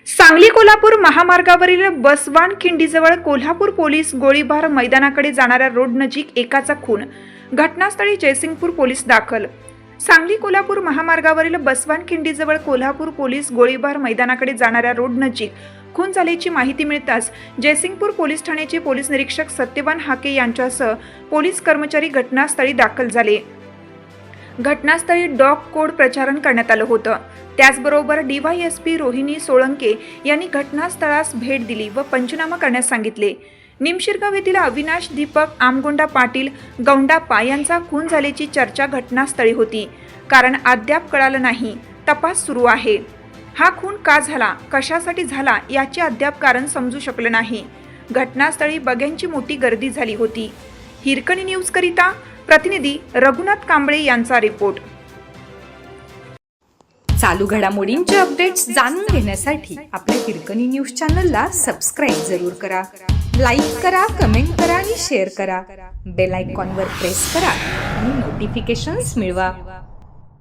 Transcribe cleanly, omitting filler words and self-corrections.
सांगली कोल्हापूर महामार्गावरील बसवान खिंडीजवळ कोल्हापूर पोलीस गोळीबार मैदानाकडे जाणाऱ्या रोड नजीक एकाचा खून. घटनास्थळी जयसिंगपूर पोलीस दाखल. सांगली कोल्हापूर महामार्गावरील बसवान खिंडीजवळ कोल्हापूर पोलीस गोळीबार मैदानाकडे जाणाऱ्या रोड नजीक खून झाल्याची माहिती मिळताच जयसिंगपूर पोलीस ठाण्याचे पोलीस निरीक्षक सत्यवान हाके यांच्यासह पोलीस कर्मचारी घटनास्थळी दाखल झाले. घटनास्थळी डॉग कोड प्रचारण करण्यात आलं होतं. त्याचबरोबर DYSP रोहिणी सोळंके यांनी घटनास्थळास भेट दिली व पंचनामा करण्यास सांगितले. निमशिरगाव येथील अविनाश दीपक आमगोंडा पाटील गौंडाप्पा यांचा खून झाल्याची चर्चा घटनास्थळी होती. कारण अद्याप कळालं नाही. तपास सुरू आहे. हा खून का झाला, कशासाठी झाला याचे अद्याप कारण समजू शकलं नाही. घटनास्थळी बघ्यांची मोठी गर्दी झाली होती. हिरकणी न्यूज करिता प्रतिनिधी रघुनाथ कांबळे यांचा रिपोर्ट. चालू घडामोडींचे अपडेट्स जाणून घेण्यासाठी आपल्या हिरकणी न्यूज चॅनलला सबस्क्राईब जरूर करा. लाईक करा, कमेंट करा आणि शेअर करा. बेल आयकॉनवर प्रेस करा आणि नोटिफिकेशन्स मिळवा.